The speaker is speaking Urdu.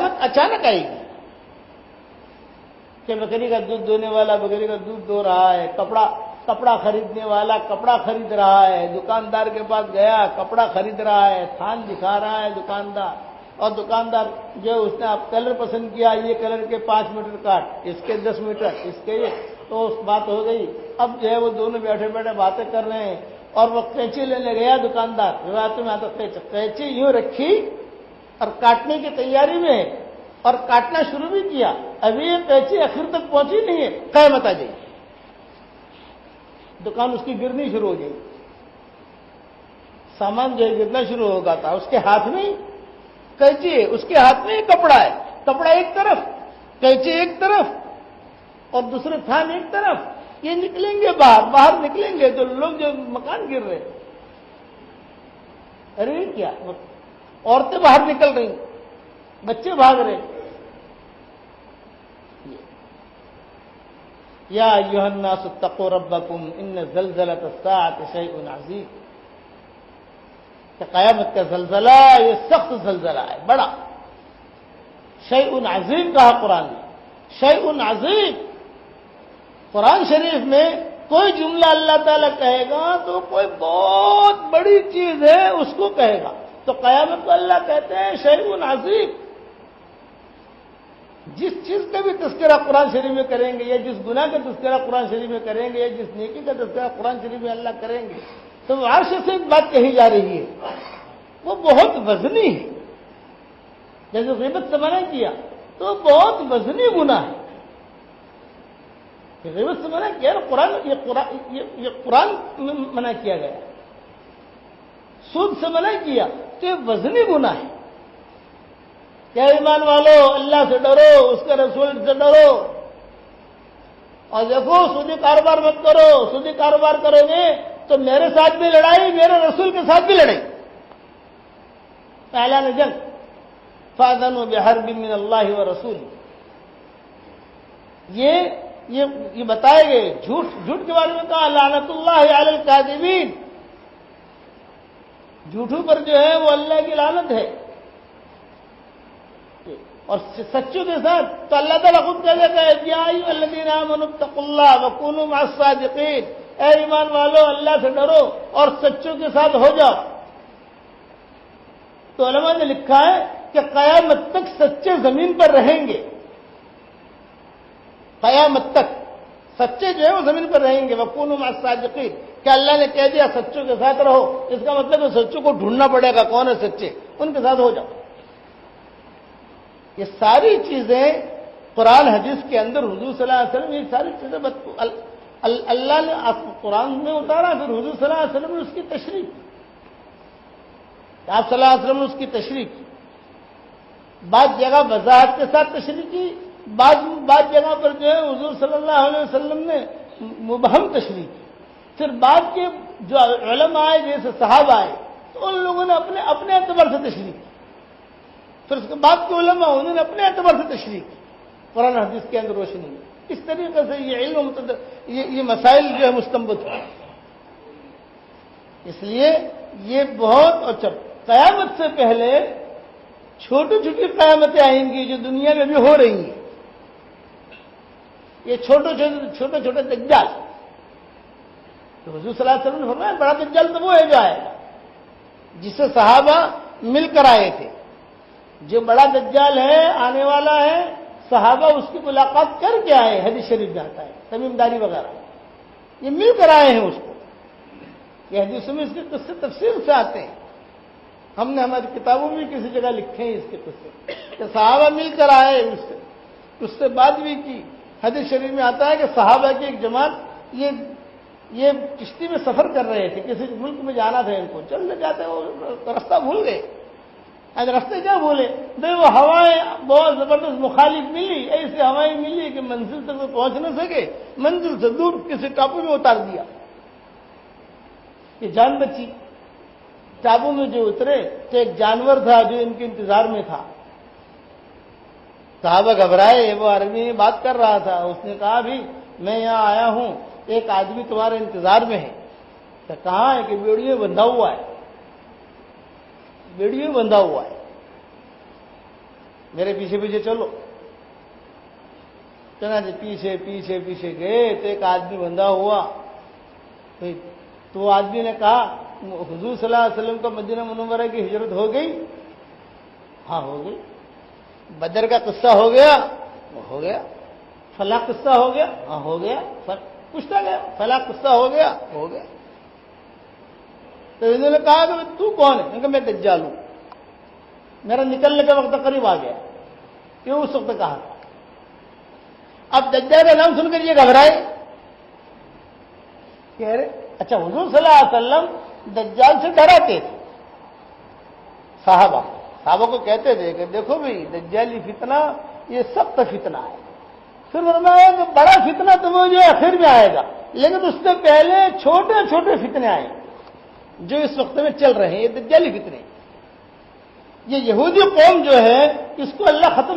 کثرت اچانک آئے گی کہ بکری کا دودھ دونے والا بکری کا دودھ دو رہا ہے، کپڑا خریدنے والا کپڑا خرید رہا ہے، دکاندار کے پاس گیا کپڑا خرید رہا ہے، تھان دکھا رہا ہے دکاندار، اور دکاندار جو اس نے آپ کلر پسند کیا، یہ کلر کے 5 میٹر کاٹ، اس کے 10 میٹر، اس کے یہ، تو اس بات ہو گئی۔ اب جو ہے وہ دونوں بیٹھے بیٹھے باتیں کر رہے ہیں، اور وہ قینچی لینے گیا دکاندار، روایتوں میں آتا قینچی یوں رکھی اور کاٹنے کی تیاری میں، اور کاٹنا شروع بھی کیا، ابھی یہ قینچی آخر تک پہنچی نہیں ہے، قیامت آ جائے، دکان اس کی گرنی شروع ہو گئی، سامان جو ہے گرنا شروع ہوگا تھا، اس کے ہاتھ میں قینچی ہے، اس کے ہاتھ میں کپڑا ہے، کپڑا ایک طرف، قینچی ایک طرف، اور دوسرے تھان ایک طرف، یہ نکلیں گے باہر نکلیں گے تو لوگ جو مکان گر رہے، ارے کیا عورتیں باہر نکل رہی، بچے بھاگ رہے، یا ایھا الناس اتقوا ربکم ان زلزلۃ الساعۃ شیء عظیم، کہ قیامت کا زلزلہ یہ سخت زلزلہ ہے، بڑا، شیء عظیم کہا قرآن نے، شیء عظیم، قرآن شریف میں کوئی جملہ اللہ تعالیٰ کہے گا تو کوئی بہت بڑی چیز ہے اس کو کہے گا، تو قیامت کو اللہ کہتے ہیں شیء عظیم۔ جس چیز کا بھی تذکرہ قرآن شریف میں کریں گے، یا جس گناہ کا تذکرہ قرآن شریف میں کریں گے، یا جس نیکی کا تذکرہ قرآن شریف میں اللہ کریں گے، تو عرش سے ایک بات کہی جا رہی ہے، وہ بہت وزنی ہے، جیسے غیبت سے منع کیا تو بہت وزنی گناہ ہے، غیبت سے منع کیا نا یہ قرآن میں منع کیا گیا، سود سے منع کیا تو یہ وزنی گناہ ہے، کیا ایمان والو اللہ سے ڈرو، اس کے رسول سے ڈرو، اور دیکھو سودی کاروبار مت کرو، سودی کاروبار کرو گے تو میرے ساتھ بھی لڑائی، میرے رسول کے ساتھ بھی لڑائی، اعلان جنگ، فاذنوا بحرب من اللہ ورسولہ، یہ بتائے گئے، جھوٹ کے بارے میں کہا لعنت اللہ علی الکاذبین، جھوٹوں پر جو ہے وہ اللہ کی لعنت ہے، اور سچوں کے ساتھ تو اللہ تعالیٰ خود کہہ دیتا ہے یا ایھا الذین آمنوا اتقوا اللہ وکونوا مع الصادقین، اے ایمان والو اللہ سے ڈرو اور سچوں کے ساتھ ہو جاؤ۔ تو علماء نے لکھا ہے کہ قیامت تک سچے زمین پر رہیں گے، قیامت تک سچے جو ہے وہ زمین پر رہیں گے، وکونوا مع الصادقین، کہ اللہ نے کہہ دیا سچوں کے ساتھ رہو، اس کا مطلب ہے سچوں کو ڈھونڈنا پڑے گا، کون ہے سچے، ان کے ساتھ ہو جاؤ۔ یہ ساری چیزیں قرآن حدیث کے اندر حضور صلی اللہ علیہ وسلم، یہ ساری چیزیں اللہ نے قرآن میں اتارا، پھر حضور صلی اللہ علیہ وسلم نے اس کی تشریح کی، آپ صلی اللہ علیہ وسلم نے اس کی تشریح کی، بعض جگہ وضاحت کے ساتھ تشریح کی، بعض جگہ پر جو ہے حضور صلی اللہ علیہ وسلم نے مبہم تشریح کی، پھر بعد کے جو علماء آئے جیسے صحابہ آئے تو ان لوگوں نے اپنے اعتبار سے تشریح کی، پھر اس کے بعد کے علماء انہوں نے اپنے اعتبار سے تشریح کی، قرآن حدیث کے اندر روشنی میں، اس طریقے سے یہ علم یہ مسائل جو ہے مستنبط ہوئے، اس لیے یہ بہت اچھا، قیامت سے پہلے چھوٹی چھوٹی قیامتیں آئیں گی جو دنیا میں بھی ہو رہی ہیں، یہ چھوٹے چھوٹے دجال، تو حضور صلی اللہ علیہ وسلم نے فرمایا بڑا دجال تو وہ ہے جو آئے گا، جس سے صحابہ مل کر آئے تھے، جو بڑا دجال ہے آنے والا ہے، صحابہ اس کی ملاقات کر کے آئے، حدیث شریف میں آتا ہے، تمیم داری وغیرہ یہ مل کر آئے ہیں اس کو، یہ حدیثوں میں اس کے قصے تفصیل سے آتے ہیں، ہم نے ہماری کتابوں میں کسی جگہ لکھے ہیں اس کے قصے کہ صحابہ مل کر آئے، اس سے بات بھی کی، حدیث شریف میں آتا ہے کہ صحابہ کی ایک جماعت یہ کشتی میں سفر کر رہے تھے، کسی ملک میں جانا تھا ان کو، چلنے جاتے وہ راستہ بھول گئے، آج راستے کیا بولے، وہ ہوائیں بہت زبردست مخالف ملی، ایسی ہوائیں ملی کہ منزل تک وہ پہنچ نہ سکے، منزل سے دور کسی ٹاپو میں اتار دیا، یہ جان بچی، ٹاپو میں جو اترے تو ایک جانور تھا جو ان کے انتظار میں تھا، صحابہ گھبرائے، وہ عربی میں بات کر رہا تھا، اس نے کہا بھی میں یہاں آیا ہوں، ایک آدمی تمہارے انتظار میں ہے، تو کہاں ہے کہ بیڑی میں بندھا ہوا ہے، بیڑی میں بندھا ہوا ہے، میرے پیچھے پیچھے چلو. چنانچہ پیچھے پیچھے پیچھے گئے تو ایک آدمی بندھا ہوا. تو وہ آدمی نے کہا حضور صلی اللہ علیہ وسلم کو مدینہ منورہ کی ہجرت ہو گئی؟ ہاں ہو گئی. بدر کا قصہ ہو گیا؟ ہو گیا. فلاں قصہ ہو گیا؟ ہاں ہو گیا. پوچھتا گیا فلاں قصہ ہو گیا؟ ہو گیا. تو انہوں نے کہا کہ تو کون ہے؟ کہ میں دجال ہوں. میرا نکلنے کا وقت قریب آ گیا. کیوں اس وقت کہا؟ اب دجال کا نام سن کر یہ گھبرائے. کہہ رہے اچھا حضور صلی اللہ علیہ وسلم دجال سے ڈراتے تھے. صحابہ کو کہتے تھے کہ دیکھو بھائی دجالی فتنہ یہ سخت فتنہ ہے. پھر فرمایا کہ بڑا فتنہ تو وہ جو آخر میں آئے گا، لیکن اس سے پہلے چھوٹے چھوٹے فتنے آئے جو اس وقت میں چل رہے ہیں، یہ دجالی فتنے. یہ یہودی قوم جو ہے اس کو اللہ ختم